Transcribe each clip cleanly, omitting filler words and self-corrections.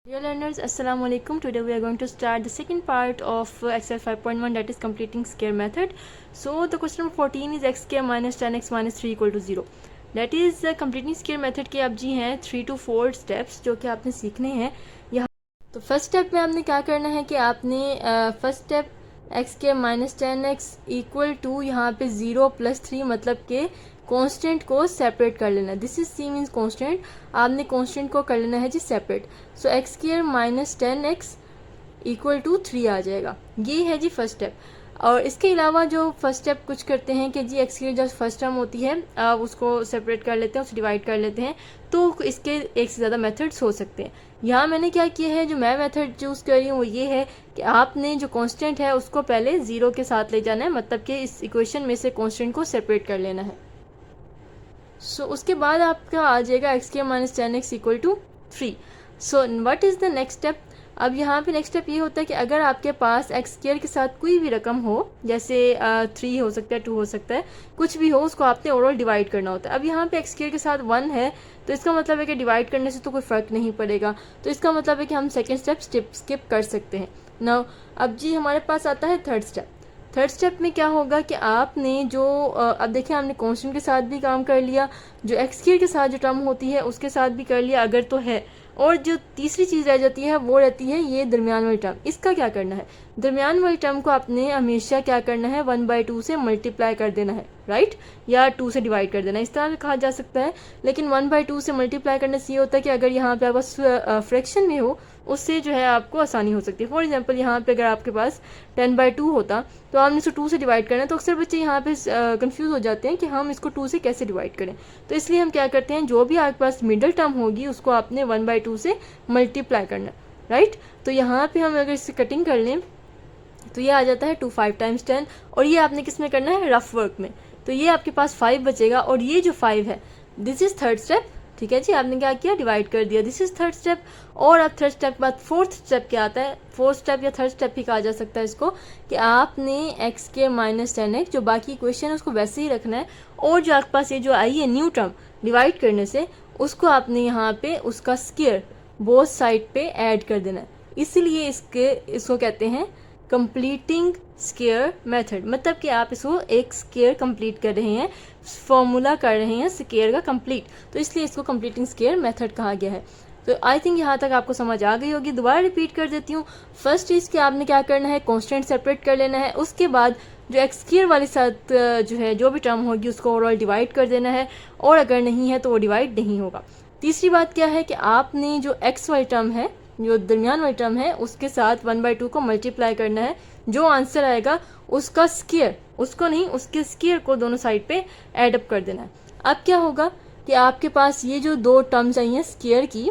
Dear learners, Assalamu alaikum. Today we are going to start the second part of exercise 5.1, that is completing square method. So the question number 14 is x square minus 10x minus 3 equal to 0. That is completing square method के अब जी हैं 3 to 4 steps जो कि आपने सीखने हैं यहाँ। तो फर्स्ट स्टेप में आपने क्या करना है कि आपने first step x square minus 10x equal to यहाँ पे 0 + 3 मतलब के कांस्टेंट को सेपरेट कर लेना है। This is C means constant, आपने कांस्टेंट को कर लेना है जी separate. So x square minus 10x equal to 3 आ जाएगा। ये है जी फर्स्ट स्टेप। और इसके अलावा जो फर्स्ट स्टेप कुछ करते हैं कि जी एक्स की जो फर्स्ट टर्म होती है उसको सेपरेट कर लेते हैं, उसे डिवाइड कर लेते हैं, तो इसके एक से ज़्यादा मेथड्स हो सकते हैं। यहाँ मैंने क्या किया है, जो मैं मेथड चूज़ कर रही हूँ वो ये है कि आपने जो कांस्टेंट है उसको पहले 0 के साथ ले जाना है, मतलब कि इस इक्वेशन में से कांस्टेंट को सेपरेट कर लेना है। सो उसके बाद आपका आ जाएगा x square minus 10x equal to 3। So what is the next step. अब यहाँ पे नेक्स्ट स्टेप ये होता है कि अगर आपके पास एक्स स्क्वायर के साथ कोई भी रकम हो, जैसे 3 हो सकता है, 2 हो सकता है, कुछ भी हो, उसको आपने ओवरऑल डिवाइड करना होता है। अब यहाँ पे एक्स स्क्वायर के साथ 1 है, तो इसका मतलब है कि डिवाइड करने से तो कोई फ़र्क नहीं पड़ेगा, तो इसका मतलब है कि हम सेकेंड स्टेप स्किप कर सकते हैं। नाउ अब जी हमारे पास आता है थर्ड स्टेप। थर्ड स्टेप में क्या होगा कि आपने जो अब देखिए हमने कांस्टेंट के साथ भी काम कर लिया, जो एक्स स्क्वायर के साथ जो टर्म होती है उसके साथ भी कर लिया अगर तो है, और जो तीसरी चीज़ रह जाती है वो रहती है ये दरमियान वाली टर्म। इसका क्या करना है, दरमियान वाली टर्म को आपने हमेशा क्या करना है 1/2 से मल्टीप्लाई कर देना है, राइट, या 2 से डिवाइड कर देना, इस तरह से कहा जा सकता है। लेकिन 1/2 से मल्टीप्लाई करने से ये होता है कि अगर यहाँ पे आपका फ्रैक्शन में हो उससे जो है आपको आसानी हो सकती है। फॉर एग्जांपल यहाँ पे अगर आपके पास 10/2 होता तो आपने इसको 2 से डिवाइड करना है, तो अक्सर बच्चे यहाँ पे कंफ्यूज हो जाते हैं कि हम इसको 2 से कैसे डिवाइड करें। तो इसलिए हम क्या करते हैं, जो भी आपके पास मिडिल टर्म होगी उसको आपने 1/2 से मल्टीप्लाई करना, राइट। तो यहाँ पे हम अगर इससे कटिंग कर लें तो ये आ जाता है 2 5 × 10, और ये आपने किस में करना है, रफ वर्क में। तो ये आपके पास 5 बचेगा, और ये जो 5 है दिस इज थर्ड स्टेप। ठीक है जी, आपने क्या किया, डिवाइड कर दिया, दिस इज थर्ड स्टेप। और अब थर्ड स्टेप के बाद फोर्थ स्टेप क्या आता है, फोर्थ स्टेप या थर्ड स्टेप ही कहा जा सकता है इसको, कि आपने एक्स स्क्वायर माइनस 10x जो बाकी इक्वेशन है उसको वैसे ही रखना है, और जो आपके पास ये जो आई है न्यू टर्म डिवाइड करने से, उसको आपने यहाँ पे उसका स्क्वायर बोथ साइड पे ऐड कर देना है। इसलिए इसको कहते हैं कंप्लीटिंग स्क्वायर मेथड, मतलब कि आप इसको एक स्क्वायर कंप्लीट कर रहे हैं, फॉर्मूला कर रहे हैं स्क्वायर का कंप्लीट, तो इसलिए इसको कंप्लीटिंग स्क्वायर मेथड कहा गया है। तो आई थिंक यहाँ तक आपको समझ आ गई होगी। दोबारा रिपीट कर देती हूँ। फर्स्ट चीज़ कि आपने क्या करना है, कांस्टेंट सेपरेट कर लेना है, उसके बाद जो एक्स स्क्वायर वाले साथ जो है जो भी टर्म होगी उसको ओवरऑल डिवाइड कर देना है, और अगर नहीं है तो वो डिवाइड नहीं होगा। तीसरी बात क्या है कि आपने जो एक्स वाली टर्म है, जो दरमियान वाली टर्म है, उसके साथ 1/2 को मल्टीप्लाई करना है, जो आंसर आएगा उसका स्क्वायर, उसको नहीं, उसके स्क्वायर को दोनों साइड पे ऐड अप कर देना है। अब क्या होगा कि आपके पास ये जो दो टर्म्स आई हैं स्क्वायर की,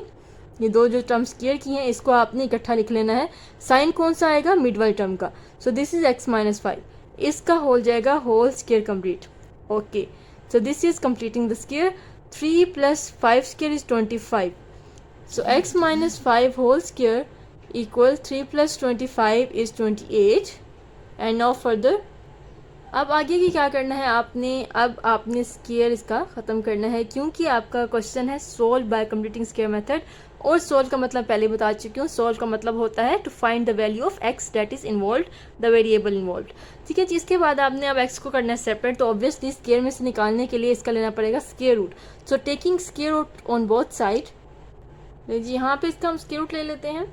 ये दो जो टर्म्स स्क्वायर की हैं, इसको आपने इकट्ठा लिख लेना है। साइन कौन सा आएगा, मिड वाली टर्म का। सो दिस इज x - 5, इसका होल जाएगा whole square complete. Okay, so this is completing the square. 3 + 5 square is 25। So x - 5 whole square equal 3 + 25 is 28। and now further, अब आगे की क्या करना है आपने स्क्वायर इसका ख़त्म करना है, क्योंकि आपका क्वेश्चन है solve bye completing square method, और सोल्व का मतलब पहले बता चुकी हूँ। सोल्व का मतलब होता है to find the value of x that is involve, the variable involve. ठीक है जी, इसके बाद आपने अब x को करना है सेपरेट, तो ऑब्वियसली स्क्वायर में से निकालने के लिए इसका लेना पड़ेगा square root. So taking square root on both side, जी यहाँ पे इसका हम स्क्वायर रूट ले लेते हैं,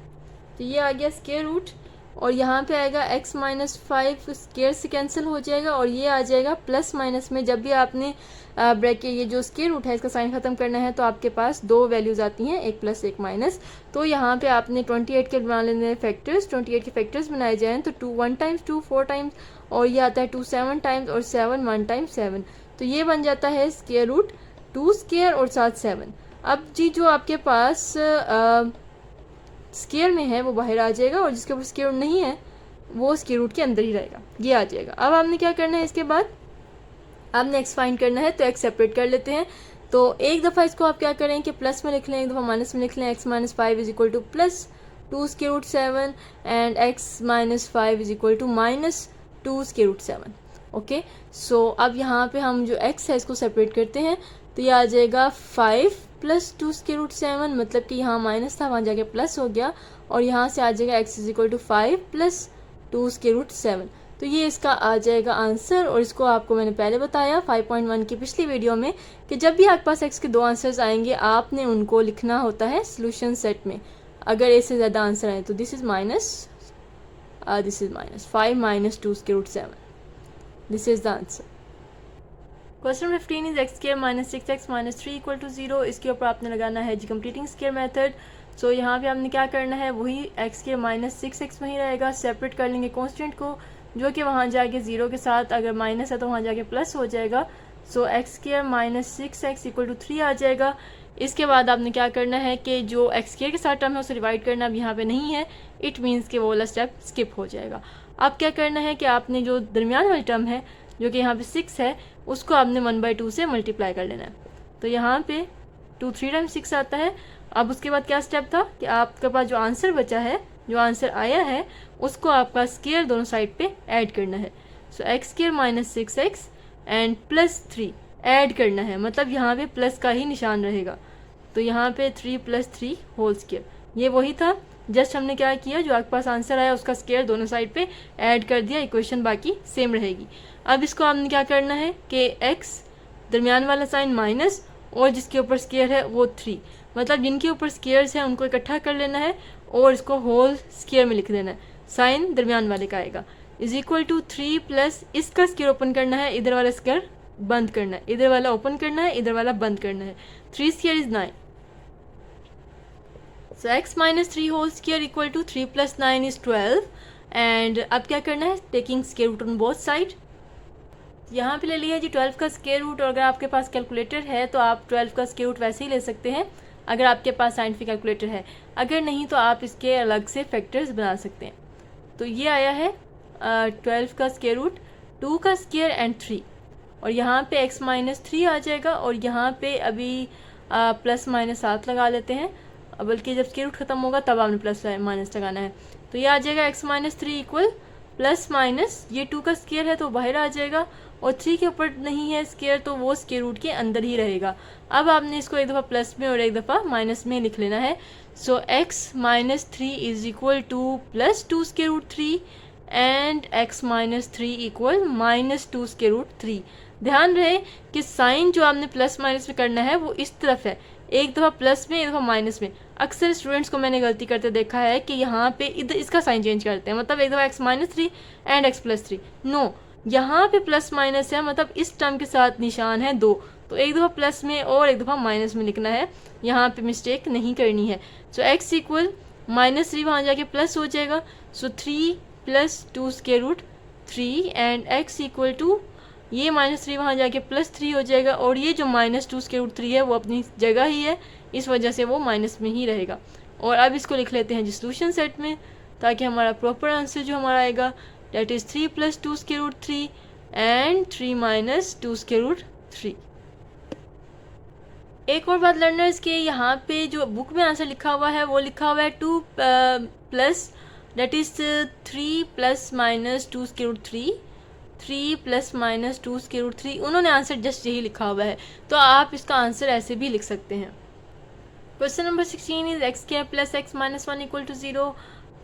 तो ये आ गया स्क्वायर रूट, और यहाँ पे आएगा x - 5 स्क्वायर से कैंसिल हो जाएगा, और ये आ जाएगा प्लस माइनस में। जब भी आपने ब्रैकेट ये जो स्क्वायर रूट है इसका साइन खत्म करना है तो आपके पास दो वैल्यूज आती हैं, एक प्लस एक माइनस। तो यहाँ पे आपने 28 के बना लेने फैक्टर्स, 28 के फैक्टर्स बनाए जाएँ तो 2 1 टाइम्स 2 4 टाइम्स, और ये आता है 2 7 टाइम्स, और 7 1 टाइम्स 7, तो ये बन जाता है स्क्वायर रूट 2 स्क्वायर और साथ 7। अब जी जो आपके पास स्क्वायर में है वो बाहर आ जाएगा, और जिसके ऊपर स्क्वायर रूट नहीं है वो स्क्वायर रूट के अंदर ही रहेगा, ये आ जाएगा। अब आपने क्या करना है, इसके बाद आपने x फाइंड करना है, तो x सेपरेट कर लेते हैं। तो एक दफ़ा इसको आप क्या करें कि प्लस में लिख लें, एक दफ़ा माइनस में लिख लें। x - 5 is equal to plus 2 square root 7 and x - 5 is equal to minus 2 square root 7। Okay, so अब यहाँ पे हम जो x है इसको सेपरेट करते हैं, तो ये आ जाएगा 5 प्लस 2 स्क्वायर रूट 7, मतलब कि यहाँ माइनस था वहाँ जाके प्लस हो गया, और यहाँ से आ जाएगा x is equal to 5 plus 2 square root 7। तो ये इसका आ जाएगा आंसर। और इसको आपको मैंने पहले बताया 5.1 की पिछली वीडियो में कि जब भी आपके पास x के दो आंसर्स आएंगे आपने उनको लिखना होता है सोल्यूशन सेट में। अगर ए से ज़्यादा आंसर आए तो this is minus 5 minus 2 square root 7, this is the answer. Question 15 is x square minus 6x minus 3 equal to 0। इसके ऊपर आपने लगाना है जी कंप्लीटिंग स्क्वायर मेथड। सो यहाँ पे आपने क्या करना है, वही एक्स स्क्वायर माइनस 6x वहीं रहेगा, सेपरेट कर लेंगे कॉन्स्टेंट को, जो कि वहाँ जाके 0 के साथ अगर माइनस है तो वहाँ जाके प्लस हो जाएगा। So x square minus 6x equal to 3 आ जाएगा। इसके बाद आपने क्या करना है कि जो एक्स स्क्वायर के साथ टर्म है उसे डिवाइड करना अब यहाँ पे नहीं है, इट मीन्स कि वो वाला स्टेप स्किप हो जाएगा। अब क्या करना है कि आपने जो दरमियान वाली टर्म है जो कि यहाँ पे 6 है उसको आपने 1/2 से मल्टीप्लाई कर लेना है। तो यहाँ पे 2 3 टाइम्स 6 आता है। अब उसके बाद क्या स्टेप था कि आपके पास जो आंसर बचा है, जो आंसर आया है, उसको आपका स्क्वायर दोनों साइड पे ऐड करना है। So x square minus 6x and plus 3 add करना है, मतलब यहाँ पे प्लस का ही निशान रहेगा। तो यहाँ पे 3 + 3 होल स्क्वायर, ये वही था, जस्ट हमने क्या किया, जो आपके पास आंसर आया उसका स्क्वायर दोनों साइड पे ऐड कर दिया, इक्वेशन बाकी सेम रहेगी। अब इसको आपने क्या करना है कि x दरमियान वाला साइन माइनस और जिसके ऊपर स्क्वायर है वो 3, मतलब जिनके ऊपर स्क्वायर्स हैं उनको इकट्ठा कर लेना है और इसको होल स्क्वायर में लिख देना है, साइन दरमियान वाले का आएगा, इज इक्वल टू 3 प्लस इसका स्क्वायर ओपन करना है, इधर वाला स्क्वायर बंद करना है, इधर वाला ओपन करना है, इधर वाला बंद करना है। 3 square is 9। So x minus 3 whole square equal to 3 + 9 is 12। And अब क्या करना है, taking square root on both side. यहाँ पे ले लिया जी 12 का स्क्वायर रूट, और अगर आपके पास कैलकुलेटर है तो आप 12 का स्क्वायर रूट वैसे ही ले सकते हैं अगर आपके पास साइंटिफिक कैलकुलेटर है, अगर नहीं तो आप इसके अलग से फैक्टर्स बना सकते हैं। तो ये आया है 12 का स्क्वायर रूट, 2 का स्क्वायर एंड 3, और यहाँ पे x माइनस 3 आ जाएगा, और यहाँ पे अभी प्लस माइनस 7 लगा लेते हैं, बल्कि जब स्क्वायर रूट खत्म होगा तब आपने प्लस माइनस लगाना है। तो ये आ जाएगा x minus 3 equal plus minus, ये 2 का स्क्वायर है तो बाहर आ जाएगा, और 3 के ऊपर नहीं है स्क्वायर तो वो स्क्वायर रूट के अंदर ही रहेगा। अब आपने इसको एक दफ़ा प्लस में और एक दफ़ा माइनस में लिख लेना है। So x minus 3 is equal to plus 2 square root 3 and x minus 3 equal minus 2 square root 3। ध्यान रहे कि साइन जो आपने प्लस माइनस में करना है वो इस तरफ है, एक दफ़ा प्लस में एक दफ़ा माइनस में। अक्सर स्टूडेंट्स को मैंने गलती करते देखा है कि यहाँ पे इधर इसका साइन चेंज करते हैं, मतलब एक दफ़ा x minus 3 and x plus 3। No, यहाँ पे प्लस माइनस है, मतलब इस टर्म के साथ निशान है 2, तो एक दफ़ा प्लस में और एक दफ़ा माइनस में लिखना है, यहाँ पे मिस्टेक नहीं करनी है। सो x इक्वल माइनस 3 वहाँ जाके प्लस हो जाएगा, so 3 + 2 square root 3 and x equal to ये माइनस 3 वहाँ जाके प्लस 3 हो जाएगा, और ये जो माइनस 2 स्क्वायर रूट 3 है वो अपनी जगह ही है, इस वजह से वो माइनस में ही रहेगा। और अब इसको लिख लेते हैं जी सोल्यूशन सेट में, ताकि हमारा प्रॉपर आंसर जो हमारा आएगा that is 3 + 2 square root 3 and 3 minus 2 square root 3। एक और बात लर्नर्स के, यहाँ पे जो बुक में आंसर लिखा हुआ है वो लिखा हुआ है 2 plus that is 3 + minus 2 square root 3, 3 + minus 2 square root 3। उन्होंने आंसर जस्ट यही लिखा हुआ है, तो आप इसका आंसर ऐसे भी लिख सकते हैं। Question number 16 is x square plus x minus 1 equal to 0।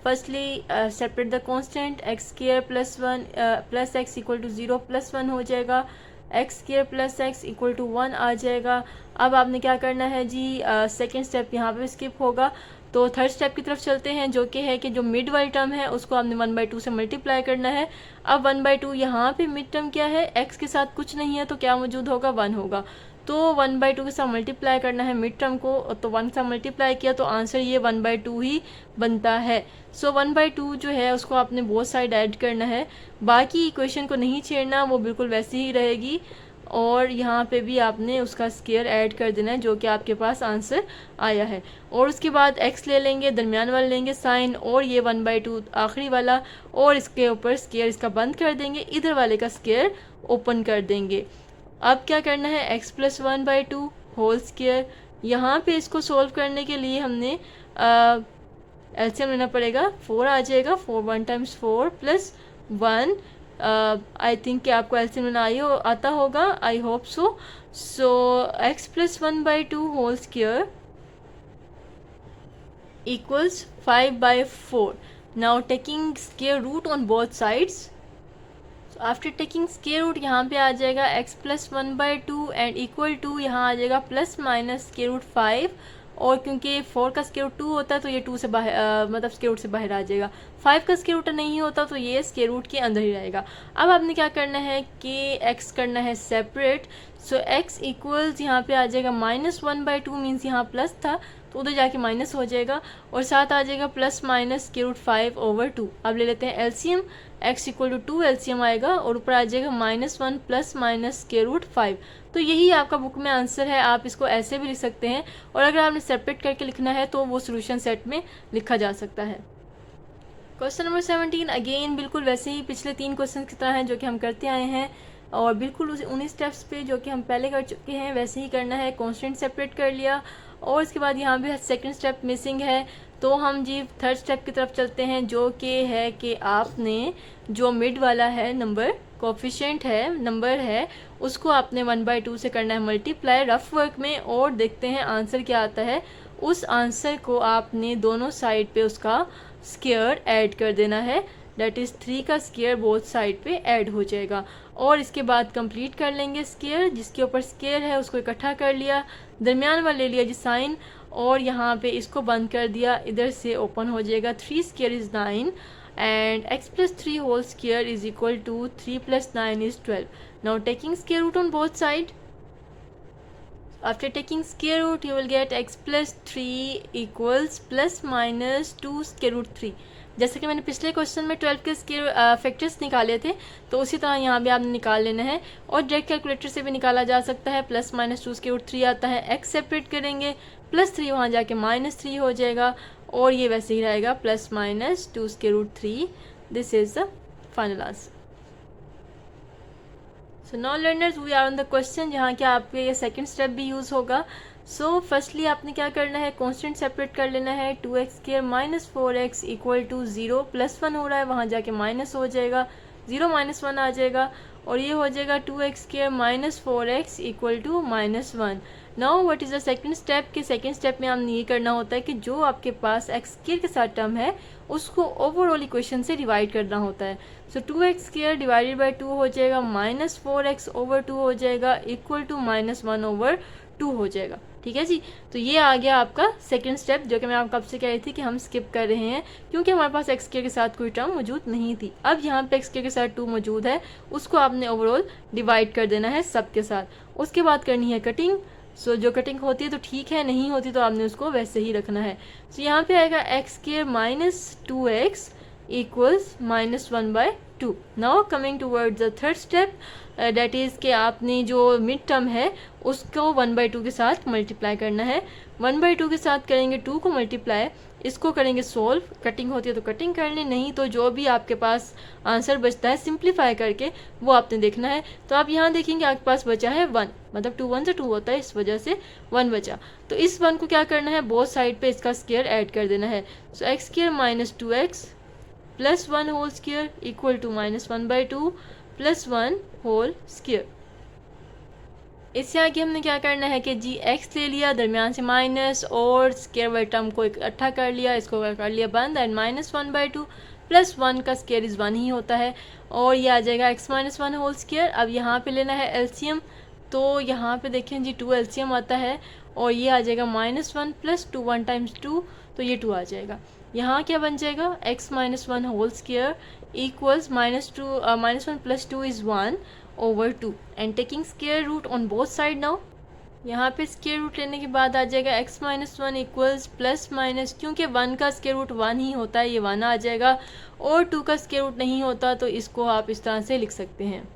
Firstly separate the constant, x square plus 1 plus x equal to 0 + 1 हो जाएगा, x square plus x equal to 1 आ जाएगा। अब आपने क्या करना है जी, सेकेंड स्टेप यहाँ पे स्किप होगा, तो थर्ड स्टेप की तरफ चलते हैं, जो कि है कि जो मिड वाली टर्म है उसको आपने 1/2 से मल्टीप्लाई करना है। अब 1/2 यहाँ पे मिड टर्म क्या है, x के साथ कुछ नहीं है तो क्या मौजूद होगा, 1 होगा, तो 1/2 के साथ मल्टीप्लाई करना है मिड टर्म को, तो 1 के साथ मल्टीप्लाई किया तो आंसर ये 1/2 ही बनता है। सो 1/2 जो है उसको आपने बोथ साइड ऐड करना है, बाकी इक्वेशन को नहीं छेड़ना, वो बिल्कुल वैसी ही रहेगी, और यहाँ पे भी आपने उसका स्क्वायर ऐड कर देना है जो कि आपके पास आंसर आया है। और उसके बाद x ले लेंगे, दरमियान वाला लेंगे साइन, और ये 1/2 आखिरी वाला, और इसके ऊपर स्क्वायर इसका बंद कर देंगे, इधर वाले का स्क्वायर ओपन कर देंगे। अब क्या करना है, x + 1/2 होल स्क्वायर। यहाँ पे इसको सोल्व करने के लिए हमने एलसीएम लेना पड़ेगा, 4 आ जाएगा, 4 1 × 4 + 1 आई थिंक कि आपको एलसीएम लेना आता होगा, I hope so. So x plus 1/2 whole square equals 5/4. Now taking square root on both sides. So after taking square root यहाँ पे आ जाएगा x plus 1/2 and equal to यहाँ आ जाएगा प्लस माइनस स्क्वायर रूट 5, और क्योंकि 4 का स्क्वायर रूट 2 होता है तो ये 2 से बाहर मतलब स्क्वायर रूट से बाहर आ जाएगा। 5 का स्क्वायर रूट नहीं होता तो ये स्क्वायर रूट के अंदर ही रहेगा। अब आपने क्या करना है कि x करना है सेपरेट। सो x इक्वल्स यहाँ पे आ जाएगा -1/2 मीन्स यहाँ प्लस था तो उधर जाके माइनस हो जाएगा, और साथ आ जाएगा प्लस माइनस स्क्वायर रूट 5/2। अब ले लेते हैं LCM, x equal to 2 LCM आएगा और ऊपर आ जाएगा -1 प्लस माइनस स्क्वायर रूट 5। तो यही आपका बुक में आंसर है। आप इसको ऐसे भी लिख सकते हैं, और अगर आपने सेपरेट करके लिखना है तो वो सोल्यूशन सेट में लिखा जा सकता है। क्वेश्चन नंबर 17 अगेन बिल्कुल वैसे ही पिछले 3 क्वेश्चन की तरह हैं जो कि हम करते आए हैं, और बिल्कुल उन्हीं स्टेप्स पे जो कि हम पहले कर चुके हैं वैसे ही करना है। कॉन्स्टेंट सेपरेट कर लिया, और इसके बाद यहाँ भी सेकंड स्टेप मिसिंग है, तो हम जी थर्ड स्टेप की तरफ चलते हैं, जो कि है कि आपने जो मिड वाला है नंबर कोफिशिएंट है नंबर है उसको आपने 1/2 से करना है मल्टीप्लाई रफ वर्क में, और देखते हैं आंसर क्या आता है। उस आंसर को आपने दोनों साइड पे उसका स्क्वायर ऐड कर देना है, दैट इज़ 3 का स्क्वायर बोथ साइड पे ऐड हो जाएगा। और इसके बाद कंप्लीट कर लेंगे स्क्वायर, जिसके ऊपर स्क्वायर है उसको इकट्ठा कर लिया, दरमियान वाला ले लिया जी साइन, और यहाँ पे इसको बंद कर दिया, इधर से ओपन हो जाएगा। 3 square is 9 and x plus 3 whole square is equal to 3 plus 9 is 12. Now taking square root on both side, after taking square root you will get x plus 3 equals plus minus 2 square root 3। जैसे कि मैंने पिछले question में 12 के square factors निकाले थे, तो उसी तरह यहाँ भी आपने निकाल लेना है, और डायरेक्ट कैलकुलेटर से भी निकाला जा सकता है। प्लस माइनस 2 स्क्वायर रूट 3 आता है, x सेपरेट करेंगे, प्लस 3 वहाँ जाके -3 हो जाएगा, और ये वैसे ही रहेगा plus minus 2 square root 3। This is the final answer. So now learners we are on the question जहाँ क्या आपके ये सेकंड स्टेप भी यूज़ होगा। सो फर्स्टली आपने क्या करना है, कांस्टेंट सेपरेट कर लेना है। 2x square minus 4x equal to 0, +1 हो रहा है वहाँ जाके माइनस हो जाएगा, 0 -1 आ जाएगा, और ये हो जाएगा 2x square minus 4x equal to -1। Now what is the second step के सेकंड स्टेप में हमने ये करना होता है कि जो आपके पास x स्क्वायर के साथ टर्म है उसको ओवरऑल इक्वेशन से डिवाइड करना होता है। सो 2x स्क्वायर डिवाइडेड बाई 2 हो जाएगा, -4x/2 हो जाएगा, इक्वल टू -1/2 हो जाएगा। ठीक है जी, तो ये आ गया आपका सेकंड स्टेप, जो कि मैं आपको आपसे कह रही थी कि हम स्किप कर रहे हैं क्योंकि हमारे पास x स्क्वायर के साथ कोई टर्म मौजूद नहीं थी। अब यहाँ पे x स्क्वायर के साथ 2 मौजूद है, उसको आपने ओवरऑल डिवाइड कर देना है सब के साथ। उसके बाद करनी है कटिंग। सो जो कटिंग होती है तो ठीक है, नहीं होती तो आपने उसको वैसे ही रखना है। सो यहाँ पे आएगा x square minus 2x equals -1/2। Now coming toward the third step, that is कि आपने जो मिड टर्म है उसको 1/2 के साथ मल्टीप्लाई करना है। 1/2 के साथ करेंगे 2 को मल्टीप्लाई, इसको करेंगे सोल्व। कटिंग होती है तो कटिंग कर लें, नहीं तो जो भी आपके पास आंसर बचता है सिंप्लीफाई करके वो आपने देखना है। तो आप यहाँ देखेंगे आपके पास बचा है 1, मतलब 2 1 से 2 होता है, इस वजह से 1 बचा। तो इस 1 को क्या करना है, बोथ साइड पे इसका स्क्वायर ऐड कर देना है। So x square minus 2x plus 1 whole square equal to -1/2 plus 1 whole square. इससे आगे हमने क्या करना है कि जी x ले लिया, दरमियान से माइनस, और स्क्वायर वाले टर्म को इकट्ठा कर लिया, इसको कर लिया बंद, एंड -1/2 प्लस 1 का स्क्वायर इज़ 1 ही होता है, और ये आ जाएगा x - 1 होल स्क्वायर। अब यहाँ पे लेना है एलसीएम, तो यहाँ पे देखें जी 2 एलसीएम आता है, और ये आ जाएगा -1 प्लस 2, 1 टाइम्स 2, तो ये 2 आ जाएगा। यहाँ क्या बन जाएगा, x - 1 whole square equals -1 plus 2 is 1/2 and taking square root on both side. Now यहाँ पे स्क्वायर रूट लेने के बाद आ जाएगा x - 1 इक्वल्स प्लस माइनस, क्योंकि 1 का स्क्वायर रूट 1 ही होता है, ये 1 आ जाएगा, और 2 का स्क्वायर रूट नहीं होता, तो इसको आप इस तरह से लिख सकते हैं।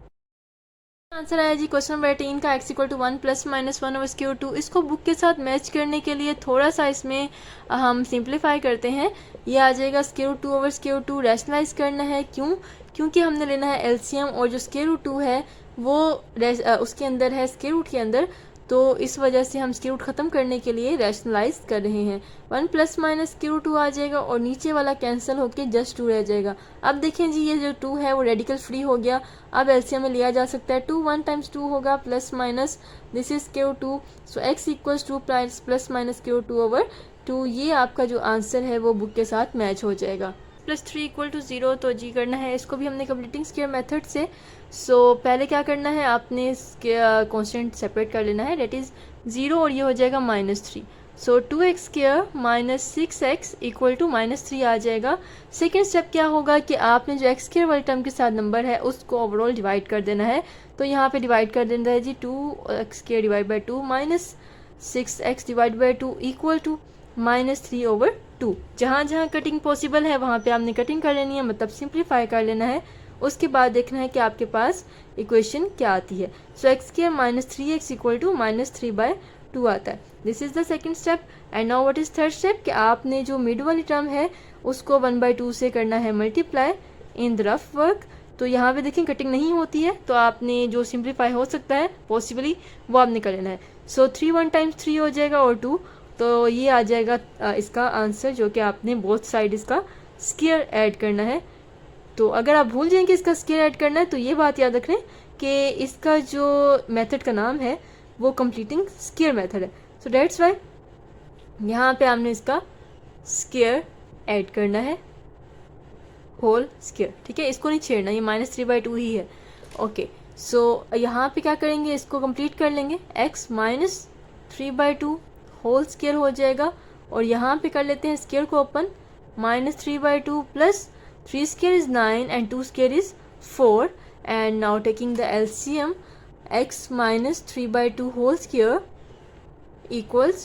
आंसर आया जी क्वेश्चन नंबर 18 का x equal to 1 plus -1 over square 2। इसको बुक के साथ मैच करने के लिए थोड़ा सा इसमें हम सिंप्लीफाई करते हैं। ये आ जाएगा square root 2 over square 2, rationalise करना है। क्यों? क्योंकि हमने लेना है एलसीएम, और जो स्क्वायर रूट 2 है वो उसके अंदर है, स्क्वायर रूट के अंदर, तो इस वजह से हम स्क्वायर रूट ख़त्म करने के लिए रैशनलाइज कर रहे हैं। 1 प्लस माइनस स्क्वायर रूट 2 आ जाएगा और नीचे वाला कैंसिल होकर जस्ट 2 रह जाएगा। अब देखें जी, ये जो 2 है वो रेडिकल फ्री हो गया। अब एलसीएम में लिया जा सकता है। 2 1 टाइम्स 2 होगा plus minus this is square root 2, so x equals 2 plus minus square root 2 over 2। ये आपका जो आंसर है वो बुक के साथ मैच हो जाएगा। +3 इक्वल टू 0, तो जी करना है इसको भी हमने कंप्लीटिंग स्क्वायर मेथड से। सो पहले क्या करना है, आपने कॉन्स्टेंट सेपरेट कर लेना है, डेट इज़ 0 और ये हो जाएगा -3। सो 2x square minus 6x equal to -3 आ जाएगा। सेकेंड स्टेप क्या होगा कि आपने जो x स्क्वायर वाले टर्म के साथ नंबर है उसको ओवरऑल डिवाइड कर देना है। तो यहाँ पे डिवाइड कर देना है जी 2x square divide by 2 minus 6x divide by 2 equal to -3 over 2। जहाँ जहाँ कटिंग पॉसिबल है वहाँ पे आपने कटिंग कर लेनी है, मतलब सिंप्लीफाई कर लेना है। उसके बाद देखना है कि आपके पास इक्वेशन क्या आती है। So x square minus 3x equal to -3/2 आता है। This is the second step. And now what is third step कि आपने जो मिड वाली टर्म है उसको 1/2 से करना है multiply in the rough work. तो यहाँ पे देखें कटिंग नहीं होती है, तो आपने जो सिंप्लीफाई हो सकता है पॉसिबली वो आपने कर लेना है। सो 3 1 टाइम्स 3 हो जाएगा और 2, तो ये आ जाएगा इसका आंसर, जो कि आपने बोथ साइड इसका स्क्वायर ऐड करना है। तो अगर आप भूल जाएं कि इसका स्क्वायर ऐड करना है तो ये बात याद रखें कि इसका जो मेथड का नाम है वो कंप्लीटिंग स्क्वायर मेथड है। सो दैट्स वाई यहाँ पे आपने इसका स्क्वायर ऐड करना है, होल स्क्वायर, ठीक है। इसको नहीं छेड़ना, ये -3/2 ही है। ओके, सो यहाँ पे क्या करेंगे, इसको कंप्लीट कर लेंगे। x माइनस 3/2 होल स्क्वायर हो जाएगा और यहाँ पे कर लेते हैं स्क्वायर को open, -3/2 plus 3 square is 9 and 2 square is 4, and now taking the LCM, x minus 3/2 whole square equals,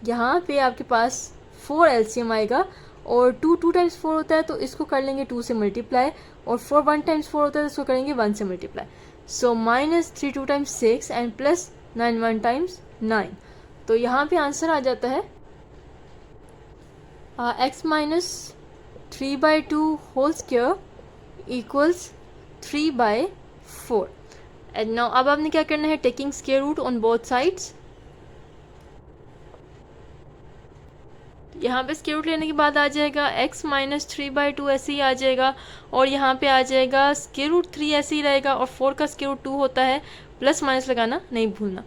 यहाँ पे आपके पास 4 LCM आएगा और 2 टाइम्स 4 होता है तो इसको कर लेंगे 2 से मल्टीप्लाई, और 4 1 टाइम्स 4 होता है तो इसको करेंगे 1 से multiply. So -3 2 times 6 and plus 9 1 times 9। तो यहाँ पे आंसर आ जाता है x minus 3/2 whole square equals 3/4। And now अब आपने क्या करना है, taking square root on both sides. यहाँ पे स्क्वायर रूट लेने के बाद आ जाएगा x माइनस 3/2 ऐसे ही आ जाएगा, और यहाँ पे आ जाएगा स्क्वायर रूट 3 ऐसे ही रहेगा, और 4 का स्क्वायर रूट 2 होता है, प्लस माइनस लगाना नहीं भूलना।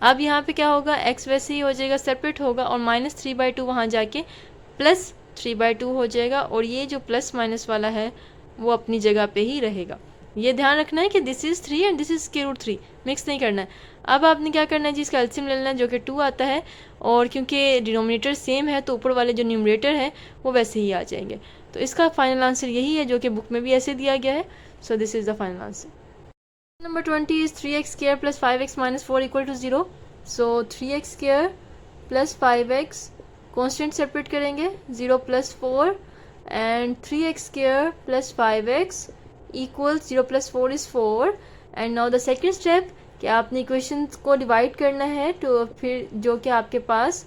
अब यहाँ पे क्या होगा, x वैसे ही हो जाएगा, सेपरेट होगा, और -3/2 वहाँ जाके प्लस 3/2 हो जाएगा, और ये जो प्लस माइनस वाला है वो अपनी जगह पे ही रहेगा। ये ध्यान रखना है कि this is 3 and this is square root 3, mix नहीं करना है। अब आपने क्या करना है जी, इसका एलसीएम ले लेना है जो कि 2 आता है, और क्योंकि डिनोमिनेटर सेम है तो ऊपर वाले जो न्यूमरेटर है वो वैसे ही आ जाएंगे। तो इसका फाइनल आंसर यही है जो कि बुक में भी ऐसे दिया गया है। So this is the final answer. Number 20 is 3x square plus 5x minus 4 equal to 0। So 3x square plus 5x constant separate करेंगे, 0 plus 4 and 3x square plus 5x equals 0 plus 4 is 4। And now the second step कि आपने equation को divide करना है, तो फिर जो कि आपके पास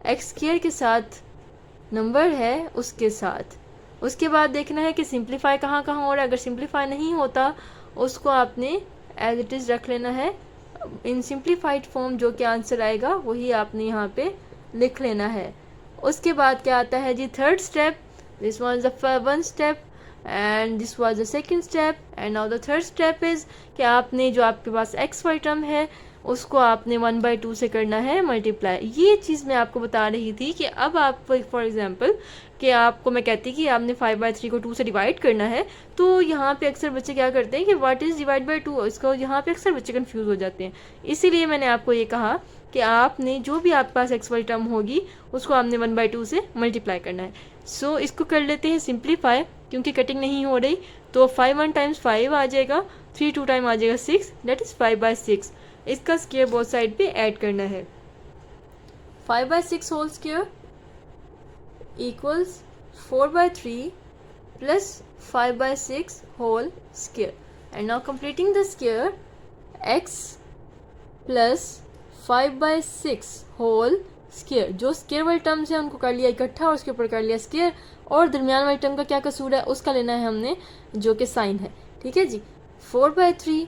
x स्क्वायर के साथ नंबर है उसके साथ। उसके बाद देखना है कि सिंप्लीफाई कहाँ कहाँ हो रहा है। अगर सिंप्लीफाई नहीं होता उसको आपने एज इट इज़ रख लेना है इन सिंप्लीफाइड फॉर्म, जो कि आंसर आएगा वही आपने यहाँ पे लिख लेना है। उसके बाद क्या आता है जी, third step. This was the one step and this was the second step, and now the third step is कि आपने जो आपके पास एक्स वाई टर्म है उसको आपने 1/2 से करना है मल्टीप्लाई। ये चीज़ मैं आपको बता रही थी कि अब आप फॉर एग्जांपल कि आपको मैं कहती कि आपने 5/3 को 2 से डिवाइड करना है, तो यहाँ पे अक्सर बच्चे क्या करते हैं कि व्हाट इज़ डिवाइड बाय 2, इसको यहाँ पे अक्सर बच्चे कंफ्यूज हो जाते हैं। इसीलिए मैंने आपको ये कहा कि आपने जो भी आपके पास एक्स वाई टर्म होगी उसको आपने 1/2 से मल्टीप्लाई करना है। सो इसको कर लेते हैं सिंप्लीफाई, क्योंकि कटिंग नहीं हो रही। तो 5 1 टाइम्स 5 आ जाएगा, 3 2 टाइम आ जाएगा 6, दैट इज़ 5/6। इसका स्क्वायर बोथ साइड पे ऐड करना है। 5/6 whole square equals 4/3 plus 5/6 whole square. And now completing the square, x plus 5/6 whole square. जो स्क्वायर वाले टर्म्स है उनको कर लिया इकट्ठा और उसके ऊपर कर लिया स्क्वायर, और दरमियान वाले टर्म का क्या कसूर है उसका लेना है हमने, जो कि साइन है, ठीक है जी। 4/3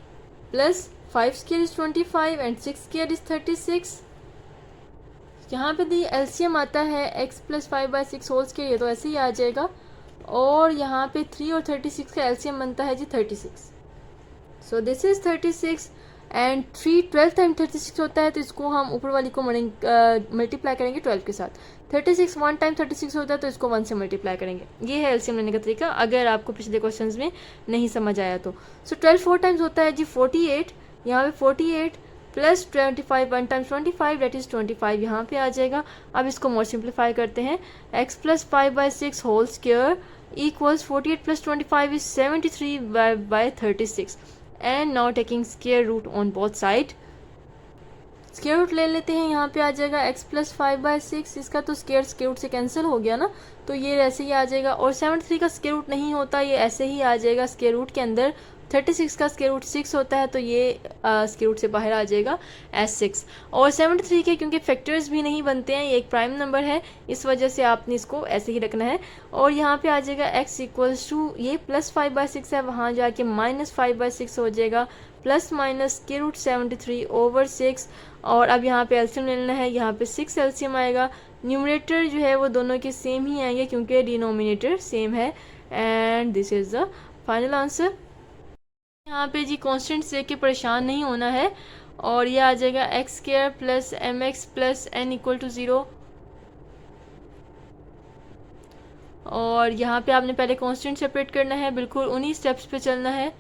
plus 5 square is 25 and 6 square is 36। यहाँ पे दी एलसीएम आता है x प्लस 5/6 होल स्क्वायर, ये तो ऐसे ही आ जाएगा। और यहाँ पे 3 और 36 का एलसीएम बनता है जी 36। सो दिस इज 36 एंड 3 12 टाइम 36 होता है, तो इसको हम ऊपर वाली को मल्टीप्लाई करेंगे 12 के साथ। 36 1 टाइम 36 होता है, तो इसको 1 से मल्टीप्लाई करेंगे। ये है एलसीएम लेने का तरीका, अगर आपको पिछले क्वेश्चंस में नहीं समझ आया तो। सो 12 4 टाइम्स होता है जी 48, यहाँ पे 48 प्लस 25 1 टाइम्स 25 दैट इज 25 यहाँ पे आ जाएगा। अब इसको मोर सिंप्लीफाई करते हैं, x plus 5/6 whole square equals 48 plus 25 is 73/36 and now taking square root on both side. Square root ले लेते हैं, यहाँ पे आ जाएगा x प्लस 5/6, इसका तो स्क्वायर रूट से कैंसिल हो गया ना, तो ये ऐसे ही आ जाएगा। और 73 का स्क्वायर रूट नहीं होता, ये ऐसे ही आ जाएगा स्क्वायर रूट के अंदर। 36 का स्क्वायर रूट 6 होता है, तो ये स्क्वायर रूट से बाहर आ जाएगा एज 6। और 73 के क्योंकि फैक्टर्स भी नहीं बनते हैं, ये एक प्राइम नंबर है, इस वजह से आपने इसको ऐसे ही रखना है। और यहाँ पे आ जाएगा x इक्वल्स टू ये प्लस 5/6 है, वहाँ जाके माइनस 5/6 हो जाएगा, plus minus square root 73 over 6। और अब यहाँ पे एलसीएम लेना है, यहाँ पे 6 एलसीएम आएगा। न्यूमरेटर जो है वो दोनों के सेम ही आएंगे क्योंकि डिनोमिनेटर सेम है। And this is the final answer. यहाँ पे जी कॉन्स्टेंट से के परेशान नहीं होना है, और ये आ जाएगा x square plus m x plus n equal to 0। और यहाँ पे आपने पहले कॉन्स्टेंट सेपरेट करना है, बिल्कुल उन्हीं स्टेप्स पे चलना है।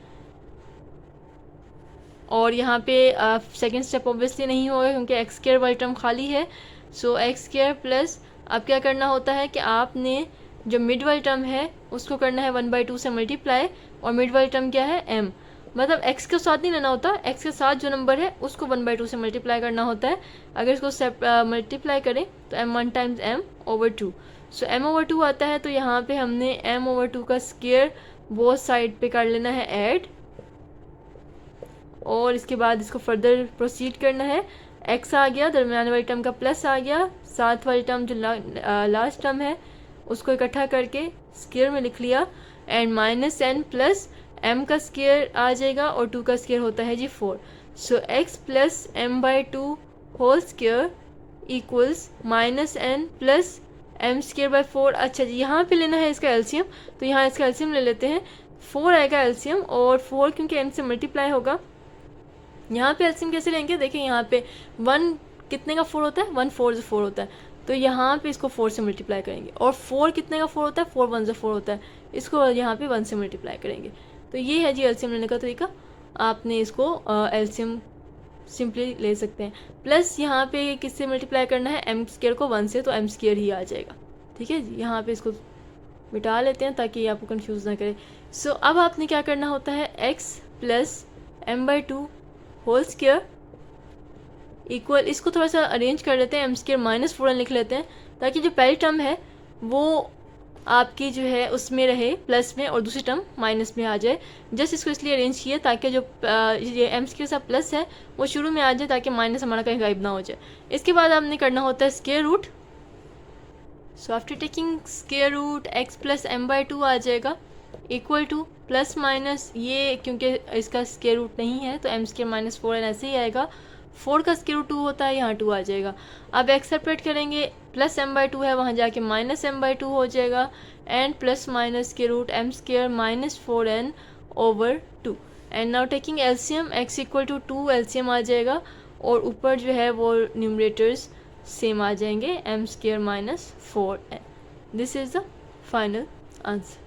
और यहाँ पे सेकेंड स्टेप ऑब्वियसली नहीं होगा क्योंकि एक्स स्क्वायर वाली टर्म खाली है। सो एक्स स्क्वायर प्लस अब क्या करना होता है कि आपने जो मिड वाली टर्म है उसको करना है 1/2 से मल्टीप्लाई, और मिड वाली टर्म क्या है m, मतलब x के साथ नहीं लेना होता, x के साथ जो नंबर है उसको 1/2 से मल्टीप्लाई करना होता है। अगर इसको मल्टीप्लाई करें तो m1 टाइम्स m ओवर 2। सो m ओवर 2 आता है, तो यहाँ पे हमने m ओवर 2 का स्क्वायर बोथ साइड पे कर लेना है ऐड, और इसके बाद इसको फर्दर प्रोसीड करना है। x आ गया, दरमियान वाली टर्म का प्लस आ गया, साथ वाली टर्म जो लास्ट टर्म है उसको इकट्ठा करके स्क्वायर में लिख लिया, and minus n plus m का स्क्वायर आ जाएगा, और 2 का स्क्वायर होता है जी 4। So x plus m/2 whole square equals minus n plus m square by 4। अच्छा जी, यहाँ पे लेना है इसका एलसीएम, तो यहाँ इसका एलसीएम ले लेते हैं। 4 आएगा एलसीएम, और 4 क्योंकि n से मल्टीप्लाई होगा। यहाँ पे एलसीएम कैसे लेंगे, देखिए यहाँ पे 1 कितने का 4 होता है, 1 4 4 होता है, तो यहाँ पे इसको 4 से मल्टीप्लाई करेंगे। और 4 कितने का 4 होता है, 4 1 4 होता है, इसको यहाँ पे 1 से मल्टीप्लाई करेंगे। तो ये है जी एलसीएम लेने का तरीका। आपने इसको एलसीएम सिंपली ले सकते हैं। प्लस यहाँ पे किससे मल्टीप्लाई करना है, एम स्क्वायर को 1 से, तो एम स्क्वायर ही आ जाएगा। ठीक है जी, यहाँ पे इसको मिटा लेते हैं ताकि ये आपको कंफ्यूज ना करे। सो अब आपने क्या करना होता है, x plus m/2 whole square equal, इसको थोड़ा सा अरेंज कर लेते हैं, m स्क्वायर माइनस 4n लिख लेते हैं, ताकि जो पहली टर्म है वो आपकी जो है उसमें रहे प्लस में, और दूसरी टर्म माइनस में आ जाए। जस्ट इसको इसलिए अरेंज किया ताकि जो ये एम स्क्वायर सा प्लस है वो शुरू में आ जाए, ताकि माइनस हमारा कहीं गायब ना हो जाए। इसके बाद आपने करना होता है square root. So after taking square root x plus m/2 आ जाएगा इक्वल टू प्लस माइनस, ये क्योंकि इसका स्क्वायर रूट नहीं है तो m स्क्वायर माइनस 4n ऐसे ही आएगा। 4 का स्क्वायर रूट 2 होता है, यहाँ 2 आ जाएगा। अब x सेपरेट करेंगे, प्लस m/2 है, वहाँ जाके माइनस m/2 हो जाएगा, and plus minus square root m square minus 4n over 2। And now taking LCM, x equal to 2 LCM आ जाएगा, और ऊपर जो है वो न्यूमरेटर्स सेम आ जाएंगे, m square minus 4n। This is the final answer.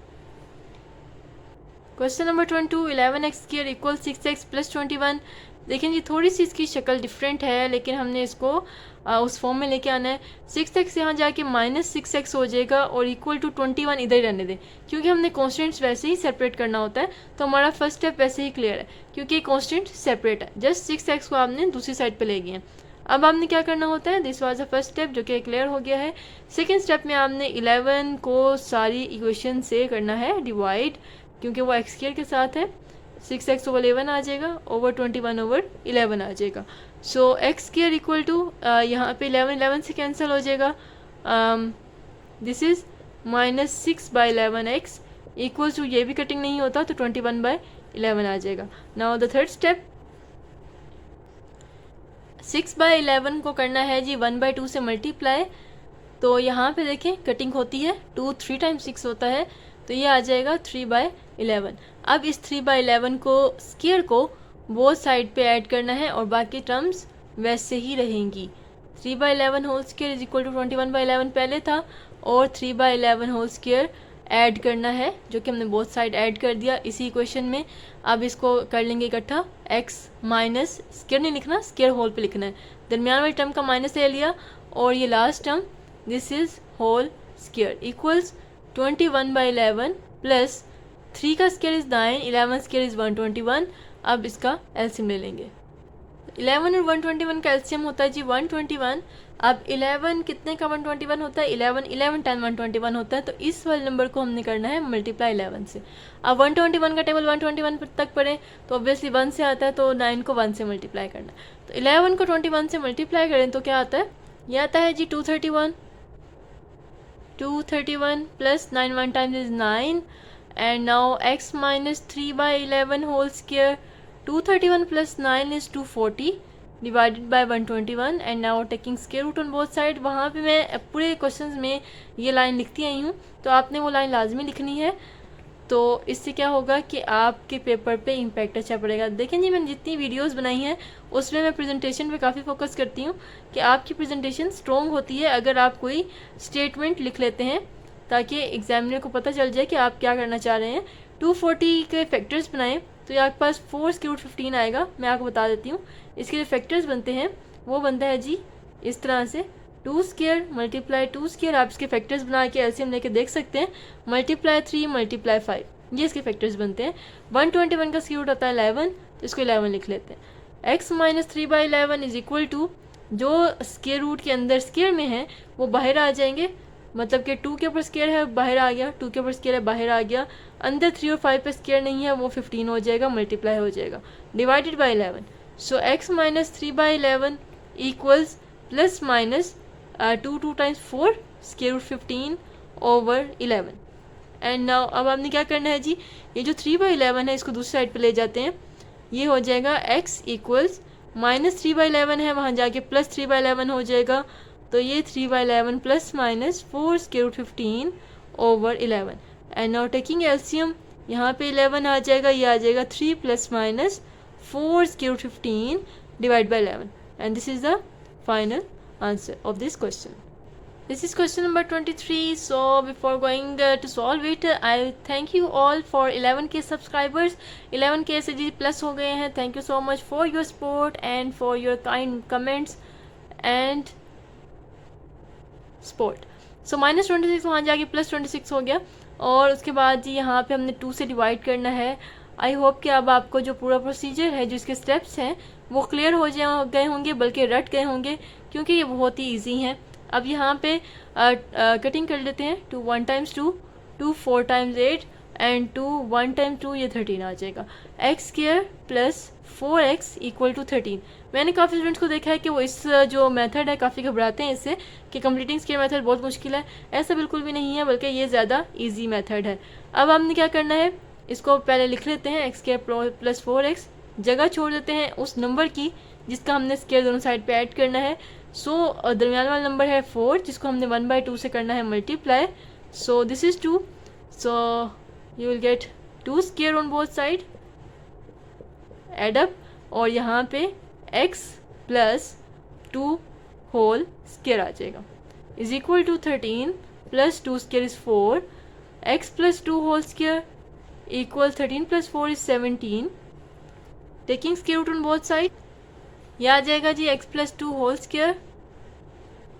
Question number 22, 11x square equal 6x plus 21। देखें जी, थोड़ी सी इसकी शक्ल डिफरेंट है, लेकिन हमने इसको उस फॉर्म में लेके आना है। 6x यहाँ जाके माइनस 6x हो जाएगा, और इक्वल टू 21 इधर ही रहने दें, क्योंकि हमने कॉन्स्टेंट्स वैसे ही सेपरेट करना होता है, तो हमारा फर्स्ट स्टेप वैसे ही क्लियर है, क्योंकि कॉन्स्टेंट सेपरेट है। जस्ट 6x को आपने दूसरी साइड पर ले गए हैं। अब आपने क्या करना होता है, this was the first step जो कि क्लियर हो गया है। सेकेंड स्टेप में आपने 11 को सारी इक्वेशन से करना है डिवाइड, क्योंकि वो एक्स स्क्वायर के साथ है। 6x ओवर 11 आ जाएगा, ओवर 21 ओवर 11 आ जाएगा। So x square equal to यहाँ पे 11 से कैंसिल हो जाएगा। This is minus 6/11x equals to, ये भी कटिंग नहीं होता तो 21/11 आ जाएगा। नाउ द थर्ड स्टेप, 6/11 को करना है जी 1/2 से मल्टीप्लाई। तो यहाँ पे देखें कटिंग होती है, 2 3 टाइम्स 6 होता है, तो ये आ जाएगा 3/11। अब इस 3/11 को स्क्वायर को बोथ साइड पे ऐड करना है और बाकी टर्म्स वैसे ही रहेंगी। 3/11 whole square is equal to 21/11 पहले था, और 3/11 होल स्क्वायर ऐड करना है, जो कि हमने बोथ साइड ऐड कर दिया इसी इक्वेशन में। अब इसको कर लेंगे इकट्ठा, x माइनस स्क्वायर नहीं लिखना, स्क्वायर होल पे लिखना है, दरमियान वाली टर्म का माइनस ले लिया, और ये last term this is whole square equals 21/11 plus 3 का स्क्वायर इज 9, 11 स्क्वायर इज 121। अब इसका एलसीएम ले लेंगे। 11 और 121 का एलसीएम होता है जी 121। अब 11 कितने का 121 होता है, 11 11 10 121 होता है, तो इस वाले नंबर को हमने करना है मल्टीप्लाई 11 से। अब 121 का टेबल 121 तक पढ़ें तो ऑब्वियसली 1 से आता है, तो 9 को 1 से मल्टीप्लाई करना है। तो 11 को 21 से मल्टीप्लाई करें तो क्या आता है, यह आता है जी 231 plus 9 1 times is 9, and now x minus 3/11 whole square, 231 plus 9 is 240 divided by 121, and now taking square root on both side। वहाँ पे मैं पूरे क्वेश्चंस में ये लाइन लिखती आई हूँ, तो आपने वो लाइन लाजमी लिखनी है। तो इससे क्या होगा कि आपके पेपर पे इम्पैक्ट अच्छा पड़ेगा। देखें जी, मैंने जितनी वीडियोस बनाई हैं उसमें मैं प्रेजेंटेशन पे काफ़ी फोकस करती हूँ कि आपकी प्रेजेंटेशन स्ट्रॉन्ग होती है अगर आप कोई स्टेटमेंट लिख लेते हैं, ताकि एग्जामिनर को पता चल जाए कि आप क्या करना चाह रहे हैं। 240 के फैक्टर्स बनाएं तो ये आपके पास 4 स्क्वायर रूट 15 आएगा। मैं आपको बता देती हूँ इसके जो फैक्टर्स बनते हैं वो बनता है जी इस तरह से, 2 स्क्वायर मल्टीप्लाई 2 स्क्वायर, आप इसके फैक्टर्स बना के एलसीएम लेके देख सकते हैं, मल्टीप्लाई 3 मल्टीप्लाई 5, ये इसके फैक्टर्स बनते हैं। 121 का स्क्वायर रूट आता है 11, तो इसको 11 लिख लेते हैं। x minus 3/11 is equal to, जो स्क्वायर रूट के अंदर स्क्वायर में है वो बाहर आ जाएंगे, मतलब कि 2 के ऊपर स्क्वायर है बाहर आ गया, 2 के ऊपर स्क्वायर है बाहर आ गया, अंदर 3 और 5 पे स्क्वायर नहीं है वो 15 हो जाएगा, मल्टीप्लाई हो जाएगा, divided by 11। So x minus 3/11 equals plus minus 2 times 4 square root 15 over 11। And now अब आपने क्या करना है जी, ये जो 3/11 है इसको दूसरी साइड पे ले जाते हैं, ये हो जाएगा x इक्वल्स माइनस 3/11 है, वहाँ जाके प्लस 3/11 हो जाएगा, तो ये 3/11 plus minus 4 square root 15 over 11। And now taking LCM, यहाँ पे 11 आ जाएगा, ये आ जाएगा 3 plus minus 4 square root 15 divide by 11, and this is the final answer of this question. This is question number 23. So before going to solve it, I thank you all for 11K subscribers. 11K से जी plus हो गए हैं। Thank you so much for your support and for your kind comments and support. So minus 26 वहाँ जाके plus 26 हो गया, और उसके बाद जी यहाँ पे हमने 2 से डिवाइड करना है। आई होप कि अब आपको जो पूरा प्रोसीजर है, जो इसके स्टेप्स हैं वो क्लियर हो गए होंगे, बल्कि रट गए होंगे, क्योंकि ये बहुत ही ईजी हैं। अब यहाँ पे कटिंग कर लेते हैं। 2 1 टाइम्स 2, 2 4 टाइम्स 8, एंड 2 1 टाइम्स 2, ये 13 आ जाएगा। X square plus 4x equal to 13। मैंने काफ़ी स्टूडेंट्स को देखा है कि वो इस जो मेथड है काफ़ी घबराते हैं इससे कि कंप्लीटिंग स्क्वायर मेथड बहुत मुश्किल है। ऐसा बिल्कुल भी नहीं है, बल्कि ये ज़्यादा ईजी मेथड है। अब हमने क्या करना है, इसको पहले लिख लेते हैं, एक्स स्क्वायर प्लस 4x, जगह छोड़ देते हैं उस नंबर की जिसका हमने स्क्वायर दोनों साइड पे ऐड करना है। सो दरमियान वाला नंबर है 4, जिसको हमने 1/2 से करना है multiply. So this is 2, so you will get 2 square on both side, add up, और यहाँ पे x प्लस 2 होल स्क्वायर आ जाएगा is equal to 13 plus 2 square is 4, x plus 2 whole square equal 13 plus 4 is 17, taking square root on both side, यह आ जाएगा जी x plus 2 whole square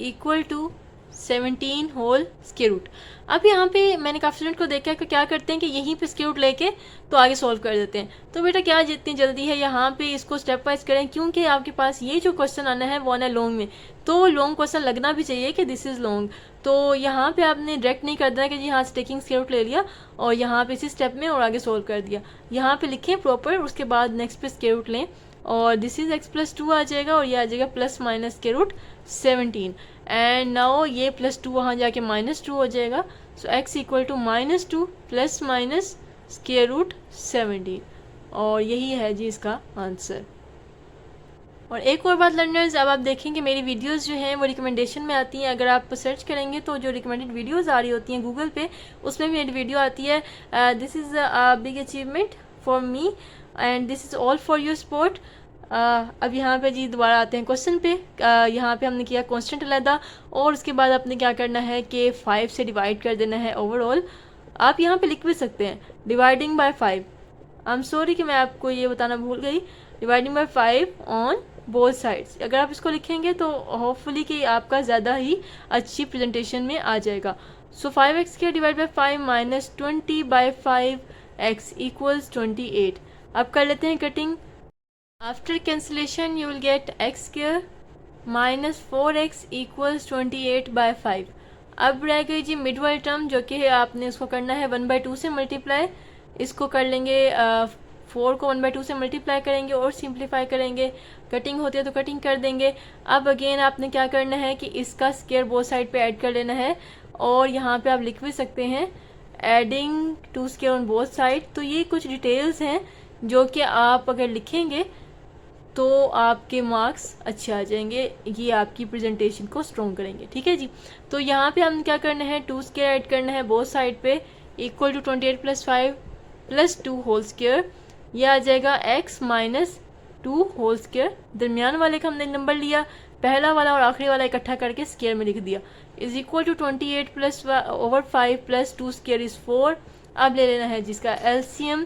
equal to 17 whole square root. अब यहाँ पे मैंने काफ़ी स्टूडेंट को देखा है कि क्या करते हैं कि यहीं पे स्क्वायर रूट लेके तो आगे सॉल्व कर देते हैं। तो बेटा क्या जितनी जल्दी है, यहाँ पे इसको स्टेप वाइज करें, क्योंकि आपके पास ये जो क्वेश्चन आना है वो आना है लॉन्ग में, तो लॉन्ग क्वेश्चन लगना भी चाहिए कि दिस इज़ लॉन्ग। तो यहाँ पे आपने डायरेक्ट नहीं कर देना कि जी यहाँ से टेकिंग स्क्वायर रूट ले लिया और यहाँ पे इसी स्टेप में और आगे सॉल्व कर दिया। यहाँ पे लिखें प्रॉपर, उसके बाद नेक्स्ट पे स्क्वायर रूट लें, और दिस इज x प्लस 2 आ जाएगा, और ये आ जाएगा plus minus square root 17, and now ये प्लस 2 वहाँ जाके माइनस 2 हो जाएगा। So x equal to minus 2 plus minus square root 17, और यही है जी इसका आंसर। और एक और बात लर्नर्स, अब आप देखेंगे मेरी वीडियोस जो हैं वो रिकमेंडेशन में आती हैं। अगर आप सर्च करेंगे तो जो रिकमेंडेड वीडियोस आ रही होती हैं गूगल पे, उसमें मेरी वीडियो आती है this is a big achievement for me and this is all for your support. अब यहाँ पे जी दोबारा आते हैं क्वेश्चन पे। यहाँ पे हमने किया कांस्टेंट अलहदा, और उसके बाद आपने क्या करना है कि 5 से डिवाइड कर देना है ओवरऑल। आप यहाँ पे लिख भी सकते हैं dividing by 5। I am sorry कि मैं आपको ये बताना भूल गई, dividing by 5 on both sides. अगर आप इसको लिखेंगे तो होपफुली कि आपका ज़्यादा ही अच्छी प्रेजेंटेशन में आ जाएगा। So 5x² divide by 5 minus 20 by 5x equals 28। अब कर लेते हैं cutting. After cancellation you will get x² minus 4x equals 28 by 5। अब रह गई जी मिड वाली टर्म, जो कि आपने उसको करना है 1/2 से मल्टीप्लाई। इसको कर लेंगे 4 को 1/2 से मल्टीप्लाई करेंगे और सिंप्लीफाई करेंगे। कटिंग होती है तो कटिंग कर देंगे। अब अगेन आपने क्या करना है कि इसका स्क्वायर बोथ साइड पे ऐड कर लेना है, और यहाँ पे आप लिख भी सकते हैं adding to square on both side. तो ये कुछ डिटेल्स हैं जो कि आप अगर लिखेंगे तो आपके मार्क्स अच्छे आ जाएंगे, ये आपकी प्रेजेंटेशन को स्ट्रॉन्ग करेंगे। ठीक है जी। तो यहाँ पे हम क्या करना है 2 स्क्वायर ऐड करना है बोथ साइड पे, इक्वल टू 28 + 5 + 2 होल स्क्वायर। ये आ जाएगा x माइनस 2 होल स्क्वायर। दरमियान वाले का हमने नंबर लिया, पहला वाला और आखिरी वाला इकट्ठा करके स्क्वायर में लिख दिया, is equal to 28 + 5 + 2 square is 4। अब ले लेना है जिसका LCM.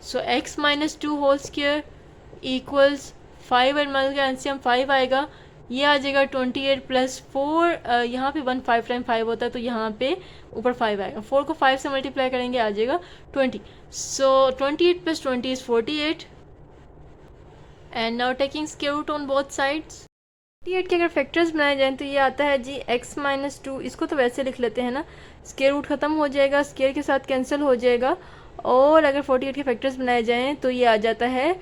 So x minus 2 whole square equals 5 और का एलसीएम 5 आएगा। ये आ जाएगा 28 + 4, यहाँ पे 1 5 टाइम 5 होता है तो यहाँ पे ऊपर 5 आएगा। 4 को 5 से मल्टीप्लाई करेंगे आ जाएगा 20। सो 28 + 20 is 48 and now taking square root on both sides. 48 के अगर फैक्टर्स बनाए जाएँ तो ये आता है जी x माइनस 2। इसको तो वैसे लिख लेते हैं ना, स्क्वायर रूट ख़त्म हो जाएगा, स्क्वायर के साथ कैंसिल हो जाएगा। और अगर 48 के फैक्टर्स बनाए जाएँ तो ये आ जाता है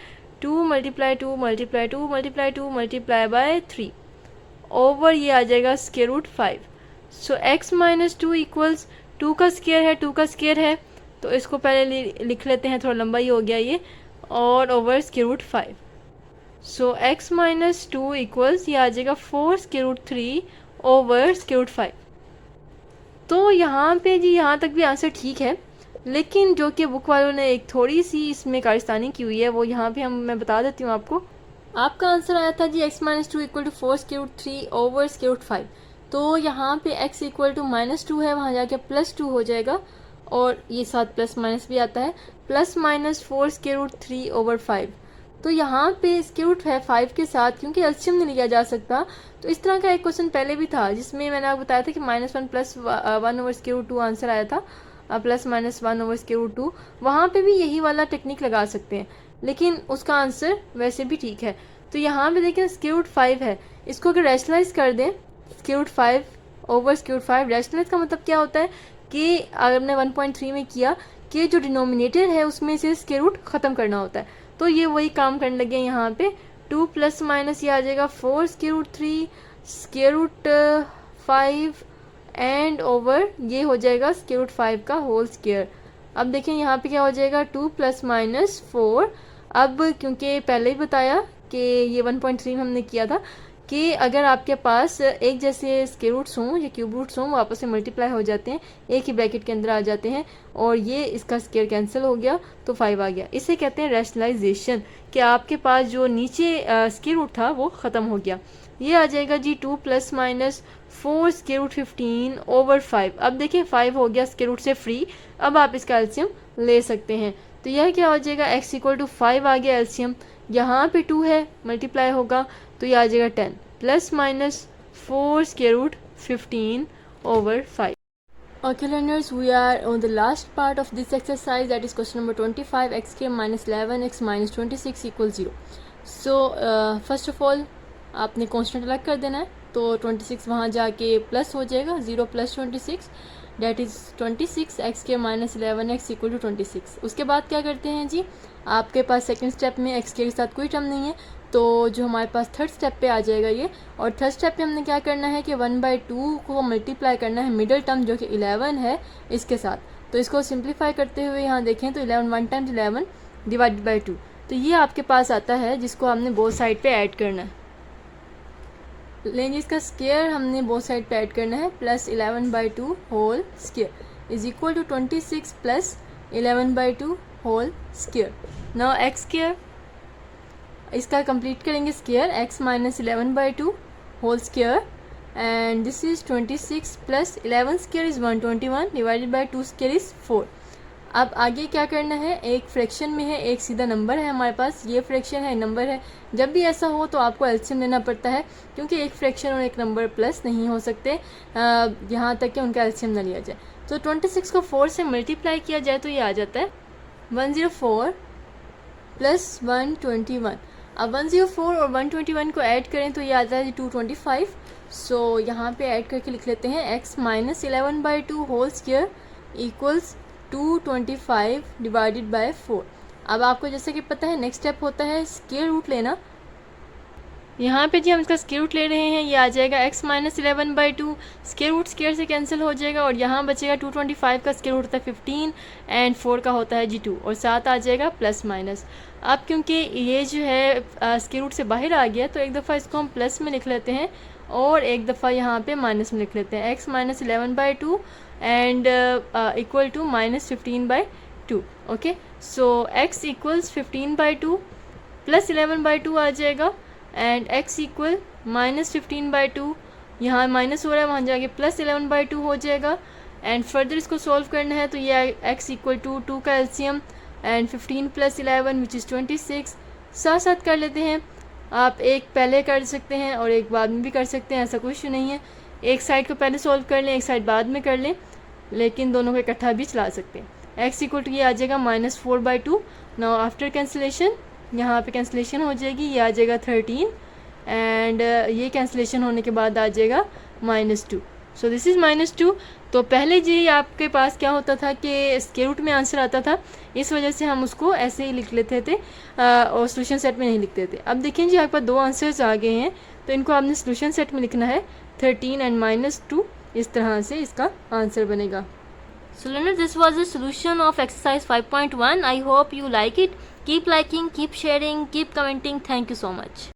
2 × 2 × 2 × 2 मल्टीप्लाई बाय 3 ओवर ये आ जाएगा square root 5। So x minus 2 equals 2 का स्क्वायर है, 2 का स्क्वायर है तो इसको पहले लिख लेते हैं, थोड़ा लंबा ही हो गया ये, और over square root 5। So x minus 2 equals ये आ जाएगा 4 square root 3 over square root 5। तो यहाँ पे जी यहाँ तक भी आंसर ठीक है, लेकिन जो कि बुक वालों ने एक थोड़ी सी इसमें कारस्तानी की हुई है वो यहाँ पे मैं बता देती हूँ आपको। आपका आंसर आया था जी x minus 2 equal to 4 square root 3 over square root 5। तो यहाँ पे x इक्वल टू -2 है, वहाँ जाके +2 हो जाएगा, और ये साथ प्लस माइनस भी आता है, +-4 स्क्वायर रूट 3 ओवर 5। तो यहाँ पे स्क्वायर रूट है 5 के साथ, क्योंकि एलसीएम नहीं लिया जा सकता। तो इस तरह का एक क्वेश्चन पहले भी था जिसमें मैंने आपको बताया था कि -1 + 1 ओवर स्क्वायर रूट 2 आंसर आया था, +-1 ओवर स्क्वायर रूट 2। वहाँ पे भी यही वाला टेक्निक लगा सकते हैं, लेकिन उसका आंसर वैसे भी ठीक है। तो यहाँ पे देखें स्क्वायर रूट 5 है, इसको अगर रैशनलाइज कर दें square root 5 over square root 5, rationalise का मतलब क्या होता है कि अगर हमने 1.3 में किया कि जो डिनोमिनेटर है उसमें से स्क्वायर रूट ख़त्म करना होता है, तो ये वही काम करने लगे यहाँ पे। 2 ± ये आ जाएगा 4 square root 3 square root 5 and over ये हो जाएगा स्क्वायर रूट 5 का होल स्क्वायर। अब देखें यहाँ पे क्या हो जाएगा 2 ± 4। अब क्योंकि पहले ही बताया कि ये 1.3 में हमने किया था कि अगर आपके पास एक जैसे स्क्वायर रूट्स हों या क्यूब रूट्स हों वो आपस में मल्टीप्लाई हो जाते हैं, एक ही ब्रैकेट के अंदर आ जाते हैं, और ये इसका स्क्वायर कैंसिल हो गया तो 5 आ गया। इसे कहते हैं रैशनलाइजेशन, कि आपके पास जो नीचे स्क्वायर रूट था वो ख़त्म हो गया। ये आ जाएगा जी 2 ± 4 स्क्वायर रूट 15 ओवर 5। अब देखिए 5 हो गया स्क्वायर रूट से फ्री, अब आप इसका एलसीएम ले सकते हैं। तो यह क्या हो जाएगा x इक्वल टू 5 आ गया एलसीएम, यहाँ पे 2 है मल्टीप्लाई होगा तो ये आ जाएगा 10 ± 4 square root 15 over 5। Okay learners, we are on the last part of this exercise, that is question number 25, x² - 11 x - 26 = 0. So first of all आपने कांस्टेंट अलग कर देना है, तो 26 वहाँ जाके प्लस हो जाएगा, 0 + 26 डेट इज़ 26 x² - 11x = 26। उसके बाद क्या करते हैं जी, आपके पास सेकंड स्टेप में x के साथ कोई टर्म नहीं है, तो जो हमारे पास थर्ड स्टेप पे आ जाएगा ये, और थर्ड स्टेप पे हमने क्या करना है कि 1/2 को मल्टीप्लाई करना है मिडिल टर्म जो कि 11 है इसके साथ। तो इसको सिंप्लीफाई करते हुए यहाँ देखें तो 11 1 टाइम्स 11 डिवाइडेड बाई 2, तो ये आपके पास आता है जिसको हमने बोथ साइड पे ऐड करना है। लेंगे इसका स्क्वायर हमने बोथ साइड पे ऐड करना है, plus 11/2 whole square is equal to 26 plus 11/2 whole square. Now x square, इसका कंप्लीट करेंगे square, x minus 11/2 whole square and this is 26 plus 11 square is 121 divided by 2 square is 4। अब आगे क्या करना है, एक फ्रैक्शन में है, एक सीधा नंबर है हमारे पास, ये फ्रैक्शन है, नंबर है। जब भी ऐसा हो तो आपको एलसीएम लेना पड़ता है, क्योंकि एक फ्रैक्शन और एक नंबर प्लस नहीं हो सकते यहाँ तक कि उनका एलसीएम ना लिया जाए। तो 26 को 4 से मल्टीप्लाई किया जाए तो ये आ जाता है 104 प्लस 121। अब 104 और 121 को ऐड करें तो ये आता है 225। सो यहाँ पे ऐड करके लिख लेते हैं x minus 11/2 whole square equals 225 divided by 4। अब आपको जैसे कि पता है नेक्स्ट स्टेप होता है स्क्वायर रूट लेना। यहाँ पे जी हम इसका स्क्वायर रूट ले रहे हैं, ये आ जाएगा x minus 11/2, square root square से कैंसिल हो जाएगा और यहाँ बचेगा 225 का स्क्वायर रूट होता है 15 एंड 4 का होता है जी 2 और साथ आ जाएगा प्लस माइनस। अब क्योंकि ये जो है स्क्वायर रूट से बाहर आ गया तो एक दफ़ा इसको हम प्लस में लिख लेते हैं और एक दफ़ा यहाँ पे माइनस में लिख लेते हैं, x minus 11/2 and equal to minus 15/2। Okay, so x equals 15/2 plus 11/2 आ जाएगा एंड x इक्वल माइनस 15/2, यहाँ माइनस हो रहा है वहाँ जाके प्लस 11/2 हो जाएगा। एंड फर्दर इसको सॉल्व करना है तो ये x इक्वल टू 2 का LCM and 15 plus 11 which is 26। साथ साथ कर लेते हैं, आप एक पहले कर सकते हैं और एक बाद में भी कर सकते हैं, ऐसा कुछ नहीं है। एक साइड को पहले सॉल्व कर लें, एक साइड बाद में कर लें, लेकिन दोनों को इकट्ठा भी चला सकते हैं। x इक्वल टू ये आ जाएगा -4/2। नाउ आफ्टर कैंसिलेशन यहाँ पे कैंसिलेशन हो जाएगी, ये आ जाएगा 13 एंड ये कैंसिलेशन होने के बाद आ जाएगा -2। सो दिस इज़ -2। तो पहले जी आपके पास क्या होता था कि स्क्वायर रूट में आंसर आता था, इस वजह से हम उसको ऐसे ही लिख लेते थे और सोल्यूशन सेट में नहीं लिखते थे। अब देखें जी आपके पास दो आंसर्स आ गए हैं तो इनको आपने सोल्यूशन सेट में लिखना है, 13 एंड -2, इस तरह से इसका आंसर बनेगा। So learners, this was the solution of exercise 5.1. I hope you like it. Keep liking, keep sharing, keep commenting. Thank you so much.